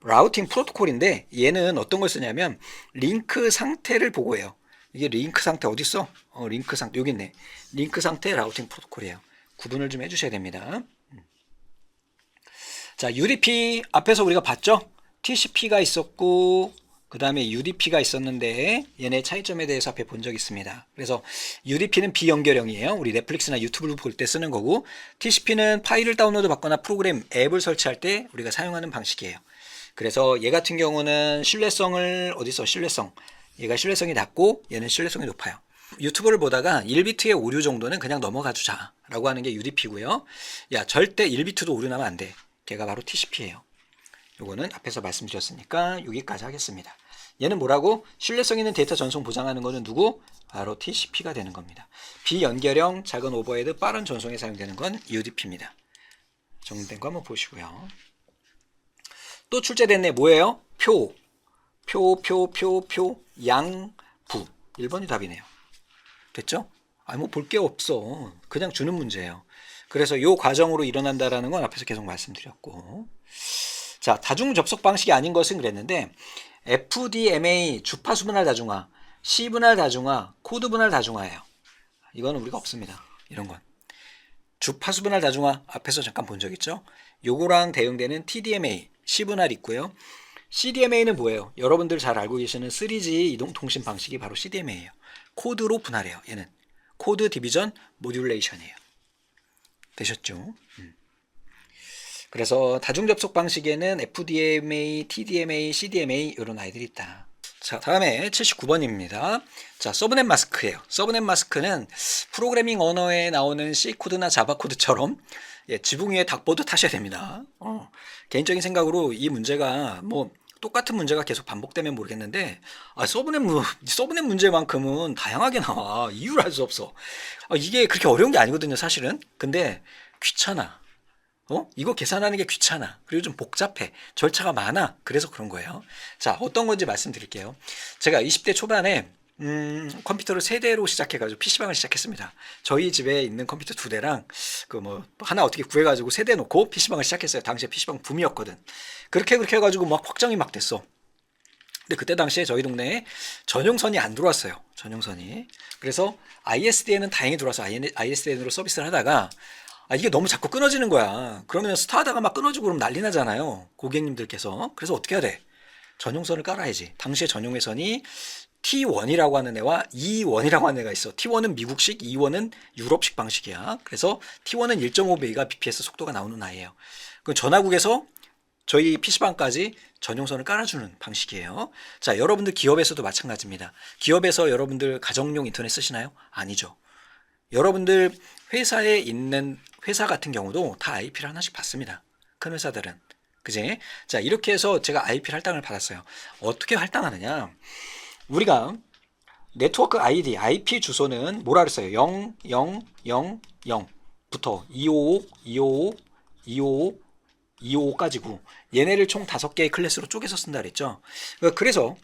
Speaker 1: 라우팅 프로토콜인데 얘는 어떤 걸 쓰냐면 링크 상태를 보고해요. 이게 링크 상태 어디 있어? 링크 상태 여기 있네. 링크 상태 라우팅 프로토콜이에요. 구분을 좀 해주셔야 됩니다. 자, UDP 앞에서 우리가 봤죠? TCP가 있었고 그 다음에 UDP가 있었는데 얘네 차이점에 대해서 앞에 본 적 있습니다. 그래서 UDP는 비연결형이에요. 우리 넷플릭스나 유튜브를 볼 때 쓰는 거고, TCP는 파일을 다운로드 받거나 프로그램 앱을 설치할 때 우리가 사용하는 방식이에요. 그래서 얘 같은 경우는 얘가 신뢰성이 낮고 얘는 신뢰성이 높아요. 유튜브를 보다가 1비트의 오류 정도는 그냥 넘어가 주자 라고 하는 게 UDP고요. 야, 절대 1비트도 오류 나면 안 돼. 걔가 바로 TCP예요. 요거는 앞에서 말씀드렸으니까 여기까지 하겠습니다. 얘는 뭐라고? 신뢰성 있는 데이터 전송 보장하는 거는 누구? 바로 TCP가 되는 겁니다. 비연결형, 작은 오버헤드, 빠른 전송에 사용되는 건 UDP입니다. 정리된 거 한번 보시고요. 또 출제됐네. 뭐예요? 양부. 1번이 답이네요. 됐죠? 뭐 볼 게 없어. 그냥 주는 문제예요. 그래서 요 과정으로 일어난다라는 건 앞에서 계속 말씀드렸고. 자, 다중 접속 방식이 아닌 것은 그랬는데 FDMA 주파수 분할 다중화, C 분할 다중화, 코드 분할 다중화예요. 이거는 우리가 없습니다. 이런 건. 주파수 분할 다중화 앞에서 잠깐 본 적 있죠? 요거랑 대응되는 TDMA, C 분할 있고요. CDMA는 뭐예요? 여러분들 잘 알고 계시는 3G 이동통신 방식이 바로 CDMA예요. 코드로 분할해요. 얘는 코드 디비전 모듈레이션이에요. 되셨죠? 그래서 다중 접속 방식에는 FDMA, TDMA, CDMA 이런 아이들이 있다. 자, 다음에 79번입니다. 자, 서브넷 마스크예요. 서브넷 마스크는 프로그래밍 언어에 나오는 C 코드나 자바 코드처럼 지붕 위에 닭보드 타셔야 됩니다. 개인적인 생각으로 이 문제가 뭐 똑같은 문제가 계속 반복되면 모르겠는데 서브넷 문제만큼은 다양하게 나와. 이유를 알 수 없어. 이게 그렇게 어려운 게 아니거든요, 사실은. 근데 귀찮아. 이거 계산하는 게 귀찮아. 그리고 좀 복잡해. 절차가 많아. 그래서 그런 거예요. 자, 어떤 건지 말씀드릴게요. 제가 20대 초반에 컴퓨터를 3대로 시작해가지고 PC방을 시작했습니다. 저희 집에 있는 컴퓨터 2대랑 하나 어떻게 구해가지고 3대 놓고 PC방을 시작했어요. 당시에 PC방 붐이었거든. 그렇게 해가지고 막 확장이 막 됐어. 근데 그때 당시에 저희 동네에 전용선이 안 들어왔어요. 전용선이. 그래서 ISDN은 다행히 들어와서 ISDN으로 서비스를 하다가 이게 너무 자꾸 끊어지는 거야. 그러면 스타하다가 막 끊어지고 그러면 난리 나잖아요. 고객님들께서. 그래서 어떻게 해야 돼? 전용선을 깔아야지. 당시에 전용회선이 T1이라고 하는 애와 E1이라고 하는 애가 있어. T1은 미국식, E1은 유럽식 방식이야. 그래서 T1은 1.5배가 bps 속도가 나오는 아이예요. 그 전화국에서 저희 PC방까지 전용선을 깔아주는 방식이에요. 자, 여러분들 기업에서도 마찬가지입니다. 기업에서 여러분들 가정용 인터넷 쓰시나요? 아니죠. 여러분들 회사에 있는 회사 같은 경우도 다 IP를 하나씩 받습니다. 큰 회사들은. 그지? 자, 이렇게 해서 제가 IP 할당을 받았어요. 어떻게 할당하느냐? 우리가 네트워크 아이디, IP 주소는 뭐라 그랬어요? 0000부터 255, 255, 255, 255까지고 얘네를 총 5개의 클래스로 쪼개서 쓴다 그랬죠. 그래서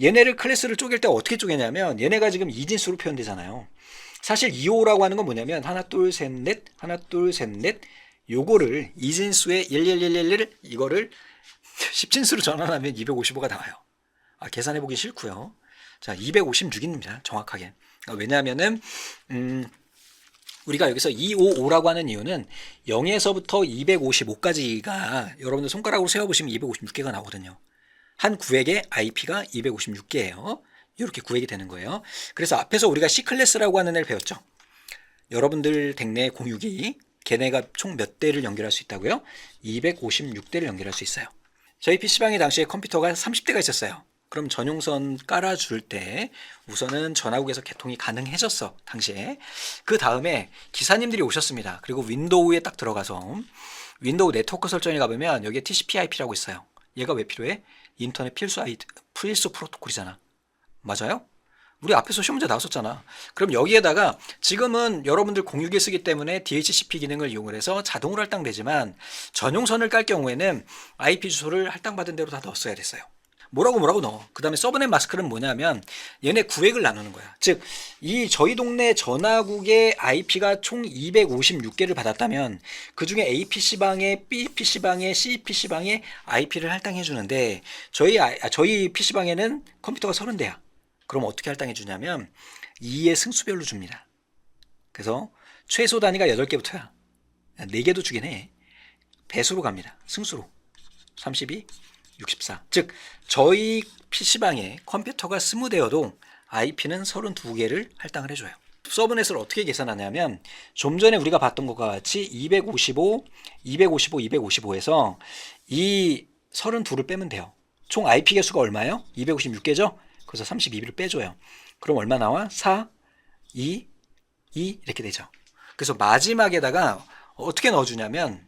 Speaker 1: 얘네를 클래스를 쪼갤 때 어떻게 쪼개냐면 얘네가 지금 이진수로 표현되잖아요. 사실 255라고 하는 건 뭐냐면 하나 둘 셋 넷 하나 둘 셋 넷 요거를 이진수의 1111 이거를 10진수로 전환하면 255가 나와요. 계산해보기 싫고요. 자, 256입니다. 정확하게. 왜냐하면은 우리가 여기서 255라고 하는 이유는 0에서부터 255까지가 여러분들 손가락으로 세어보시면 256개가 나오거든요. 한 구획의 IP가 256개예요. 이렇게 구획이 되는 거예요. 그래서 앞에서 우리가 C클래스라고 하는 애를 배웠죠. 여러분들 댁내 공유기 걔네가 총 몇 대를 연결할 수 있다고요? 256대를 연결할 수 있어요. 저희 PC방에 당시에 컴퓨터가 30대가 있었어요. 그럼 전용선 깔아줄 때 우선은 전화국에서 개통이 가능해졌어. 당시에. 그 다음에 기사님들이 오셨습니다. 그리고 윈도우에 딱 들어가서 윈도우 네트워크 설정에 가보면 여기에 TCP/IP라고 있어요. 얘가 왜 필요해? 인터넷 필수 프로토콜이잖아. 맞아요? 우리 앞에서 시험 문제 나왔었잖아. 그럼 여기에다가 지금은 여러분들 공유기 쓰기 때문에 DHCP 기능을 이용을 해서 자동으로 할당되지만 전용선을 깔 경우에는 IP 주소를 할당받은 대로 다 넣었어야 됐어요. 뭐라고 넣어. 그 다음에 서브넷 마스크는 뭐냐면 얘네 구획을 나누는 거야. 즉, 이 저희 동네 전화국의 IP가 총 256개를 받았다면 그 중에 A PC방에 B PC방에 C PC방에 IP를 할당해 주는데 저희 PC방에는 컴퓨터가 30대야. 그럼 어떻게 할당해 주냐면 2의 승수별로 줍니다. 그래서 최소 단위가 8개부터야. 4개도 주긴 해. 배수로 갑니다. 승수로. 32, 64. 즉 저희 PC방에 컴퓨터가 20대여도 IP는 32개를 할당을 해줘요. 서브넷을 어떻게 계산하냐면 좀 전에 우리가 봤던 것과 같이 255, 255, 255에서 이 32를 빼면 돼요. 총 IP 개수가 얼마예요? 256개죠? 그래서 32를 빼줘요. 그럼 얼마 나와? 4, 2, 2 이렇게 되죠. 그래서 마지막에다가 어떻게 넣어주냐면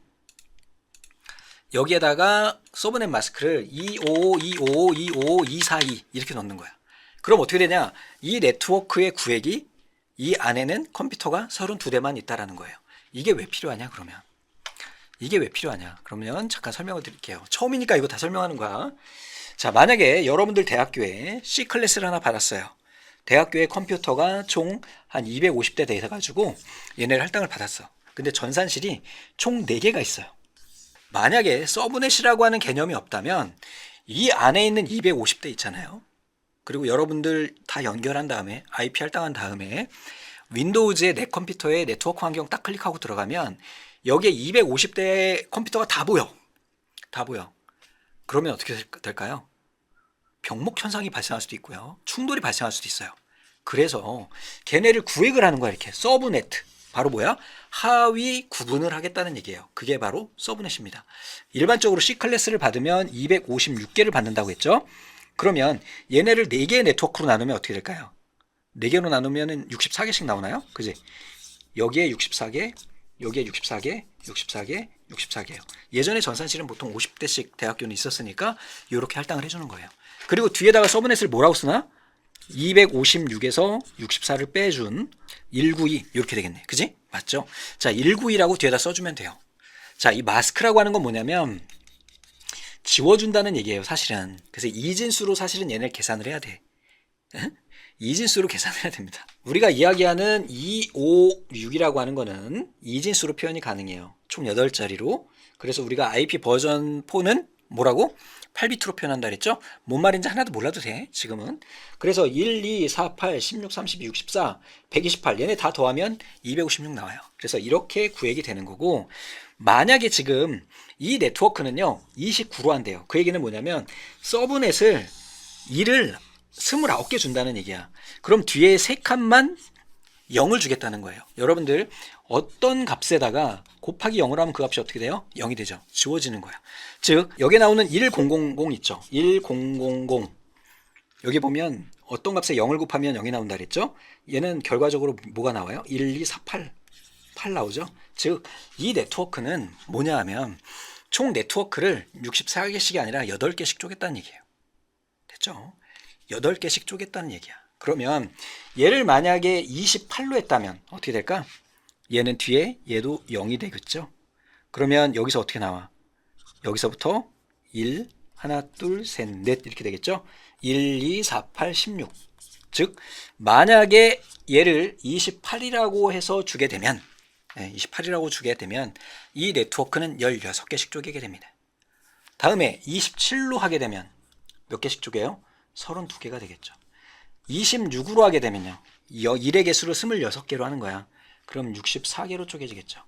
Speaker 1: 여기에다가 서브넷 마스크를 255, 255, 255, 242 이렇게 넣는 거야. 그럼 어떻게 되냐? 이 네트워크의 구획이 이 안에는 컴퓨터가 32대만 있다라는 거예요. 이게 왜 필요하냐 그러면? 이게 왜 필요하냐? 그러면 잠깐 설명을 드릴게요. 처음이니까 이거 다 설명하는 거야. 자, 만약에 여러분들 대학교에 C클래스를 하나 받았어요. 대학교에 컴퓨터가 총 한 250대 돼가지고 얘네를 할당을 받았어. 근데 전산실이 총 4개가 있어요. 만약에 서브넷이라고 하는 개념이 없다면 이 안에 있는 250대 있잖아요. 그리고 여러분들 다 연결한 다음에 IP 할당한 다음에 윈도우즈의 내 컴퓨터에 네트워크 환경 딱 클릭하고 들어가면 여기에 250대의 컴퓨터가 다 보여. 다 보여. 그러면 어떻게 될까요? 병목 현상이 발생할 수도 있고요. 충돌이 발생할 수도 있어요. 그래서 걔네를 구획을 하는 거야. 이렇게 서브넷. 바로 뭐야? 하위 구분을 하겠다는 얘기예요. 그게 바로 서브넷입니다. 일반적으로 C클래스를 받으면 256개를 받는다고 했죠. 그러면 얘네를 4개의 네트워크로 나누면 어떻게 될까요? 4개로 나누면 64개씩 나오나요? 그지? 여기에 64개, 여기에 64개, 64개, 64개예요. 예전에 전산실은 보통 50대씩 대학교는 있었으니까 이렇게 할당을 해주는 거예요. 그리고 뒤에다가 서브넷을 뭐라고 쓰나? 256에서 64를 빼준 192 이렇게 되겠네. 그지? 맞죠? 자, 192라고 뒤에다 써주면 돼요. 자, 이 마스크라고 하는 건 뭐냐면 지워준다는 얘기예요, 사실은. 그래서 이진수로 사실은 얘네를 계산을 해야 돼. 이진수로 계산해야 됩니다. 우리가 이야기하는 256이라고 하는 거는 이진수로 표현이 가능해요. 총 8자리로. 그래서 우리가 IP 버전 4는 뭐라고? 8비트로 표현한다 그랬죠? 뭔 말인지 하나도 몰라도 돼, 지금은. 그래서 1, 2, 4, 8, 16, 32, 64, 128 얘네 다 더하면 256 나와요. 그래서 이렇게 구획이 되는 거고, 만약에 지금 이 네트워크는요 29로 한대요. 그 얘기는 뭐냐면 서브넷을 1을 29개 준다는 얘기야. 그럼 뒤에 3칸만 0을 주겠다는 거예요. 여러분들 어떤 값에다가 곱하기 0을 하면 그 값이 어떻게 돼요? 0이 되죠. 지워지는 거야. 즉 여기 나오는 1000 있죠. 1000 여기 보면 어떤 값에 0을 곱하면 0이 나온다 그랬죠? 얘는 결과적으로 뭐가 나와요? 1, 2, 4, 8 나오죠. 즉 이 네트워크는 뭐냐 하면 총 네트워크를 64개씩이 아니라 8개씩 쪼갰다는 얘기예요. 됐죠? 8개씩 쪼갰다는 얘기야. 그러면 얘를 만약에 28로 했다면 어떻게 될까? 얘는 뒤에 얘도 0이 되겠죠? 그러면 여기서 어떻게 나와? 여기서부터 1, 하나, 둘, 셋, 넷 이렇게 되겠죠? 1, 2, 4, 8, 16. 즉 만약에 얘를 28이라고 해서 주게 되면 28이라고 주게 되면 이 네트워크는 16개씩 쪼개게 됩니다. 다음에 27로 하게 되면 몇 개씩 쪼개요? 32개가 되겠죠. 26으로 하게 되면요. 1의 개수를 26개로 하는 거야. 그럼 64개로 쪼개지겠죠.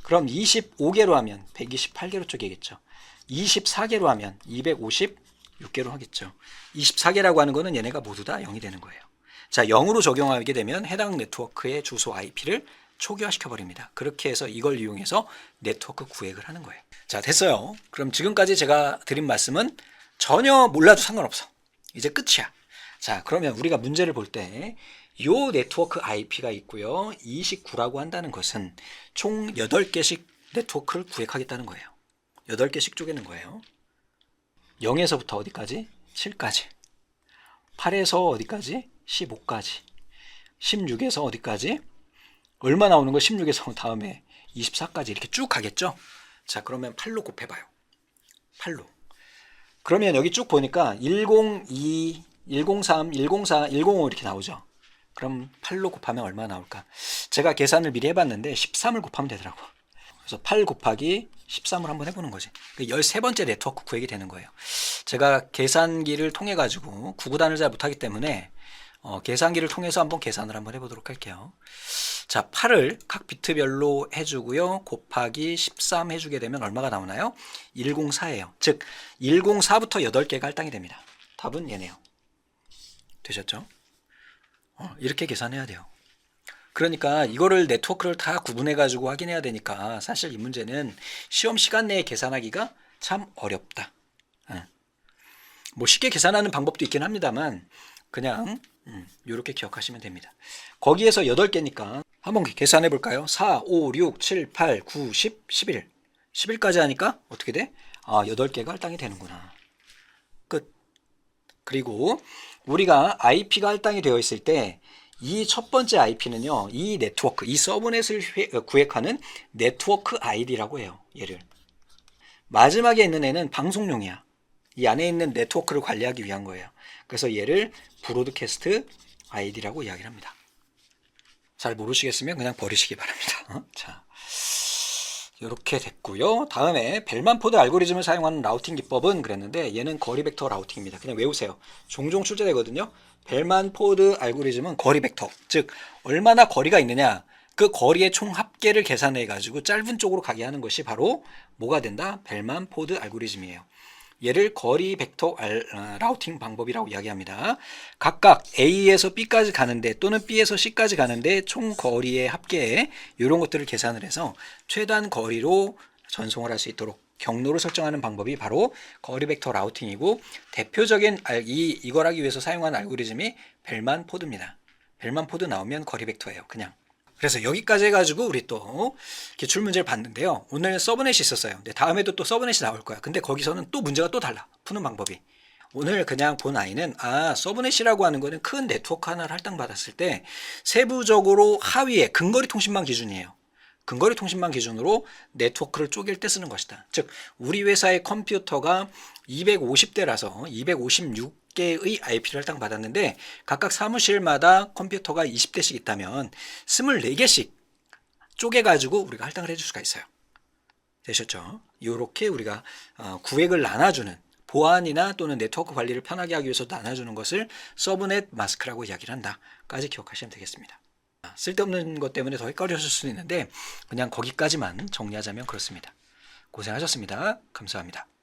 Speaker 1: 그럼 25개로 하면 128개로 쪼개겠죠. 24개로 하면 256개로 하겠죠. 24개라고 하는 거는 얘네가 모두 다 0이 되는 거예요. 자, 0으로 적용하게 되면 해당 네트워크의 주소 IP를 초기화시켜 버립니다. 그렇게 해서 이걸 이용해서 네트워크 구획을 하는 거예요. 자, 됐어요. 그럼 지금까지 제가 드린 말씀은 전혀 몰라도 상관없어. 이제 끝이야. 자, 그러면 우리가 문제를 볼 때 이 네트워크 IP가 있고요. 29라고 한다는 것은 총 8개씩 네트워크를 구획하겠다는 거예요. 8개씩 쪼개는 거예요. 0에서부터 어디까지? 7까지. 8에서 어디까지? 15까지. 16에서 어디까지? 얼마 나오는 거? 16에서 다음에 24까지 이렇게 쭉 가겠죠? 자, 그러면 8로 곱해봐요. 8로. 그러면 여기 쭉 보니까 102, 103, 104, 105 이렇게 나오죠? 그럼 8로 곱하면 얼마 나올까? 제가 계산을 미리 해봤는데 13을 곱하면 되더라고. 그래서 8 곱하기 13을 한번 해보는 거지. 13번째 네트워크 구획이 되는 거예요. 제가 계산기를 통해 가지고 구구단을 잘 못하기 때문에 계산기를 통해서 한번 계산을 한번 해보도록 할게요. 자, 8을 각 비트별로 해주고요. 곱하기 13 해주게 되면 얼마가 나오나요? 104예요. 즉 104부터 8개가 할당이 됩니다. 답은 얘네요. 되셨죠? 이렇게 계산해야 돼요. 그러니까 이거를 네트워크를 다 구분해 가지고 확인해야 되니까 사실 이 문제는 시험 시간 내에 계산하기가 참 어렵다. 뭐 쉽게 계산하는 방법도 있긴 합니다만 그냥 이렇게 기억하시면 됩니다. 거기에서 8개니까 한번 계산해 볼까요? 4, 5, 6, 7, 8, 9, 10, 11. 11까지 하니까 어떻게 돼? 8개가 할당이 되는구나. 끝. 그리고 우리가 IP가 할당이 되어 있을 때 이 첫 번째 IP는요, 이 네트워크, 이 서브넷을 구획하는 네트워크 ID라고 해요. 얘를. 마지막에 있는 애는 방송용이야. 이 안에 있는 네트워크를 관리하기 위한 거예요. 그래서 얘를 브로드캐스트 ID라고 이야기를 합니다. 잘 모르시겠으면 그냥 버리시기 바랍니다. 자, 이렇게 됐고요. 다음에 벨만 포드 알고리즘을 사용하는 라우팅 기법은 그랬는데 얘는 거리 벡터 라우팅입니다. 그냥 외우세요. 종종 출제되거든요. 벨만 포드 알고리즘은 거리 벡터, 즉 얼마나 거리가 있느냐 그 거리의 총 합계를 계산해 가지고 짧은 쪽으로 가게 하는 것이 바로 뭐가 된다? 벨만 포드 알고리즘이에요. 얘를 거리 벡터 라우팅 방법이라고 이야기합니다. 각각 A에서 B까지 가는데 또는 B에서 C까지 가는데 총 거리의 합계 이런 것들을 계산을 해서 최단 거리로 전송을 할 수 있도록 경로를 설정하는 방법이 바로 거리 벡터 라우팅이고, 대표적인 이걸 하기 위해서 사용한 알고리즘이 벨만 포드입니다. 벨만 포드 나오면 거리 벡터예요, 그냥. 그래서 여기까지 해가지고 우리 또 기출 문제를 봤는데요. 오늘 서브넷이 있었어요. 근데 다음에도 또 서브넷이 나올 거야. 근데 거기서는 또 문제가 또 달라. 푸는 방법이. 오늘 그냥 본 아이는 서브넷이라고 하는 거는 큰 네트워크 하나를 할당받았을 때 세부적으로 하위에 근거리 통신망 기준이에요. 근거리 통신망 기준으로 네트워크를 쪼갤 때 쓰는 것이다. 즉 우리 회사의 컴퓨터가 250대라서 256개의 IP를 할당받았는데 각각 사무실마다 컴퓨터가 20대씩 있다면 24개씩 쪼개가지고 우리가 할당을 해줄 수가 있어요. 되셨죠? 이렇게 우리가 구획을 나눠주는, 보안이나 또는 네트워크 관리를 편하게 하기 위해서 나눠주는 것을 서브넷 마스크라고 이야기를 한다까지 기억하시면 되겠습니다. 쓸데없는 것 때문에 더 헷갈리실 수는 있는데 그냥 거기까지만 정리하자면 그렇습니다. 고생하셨습니다. 감사합니다.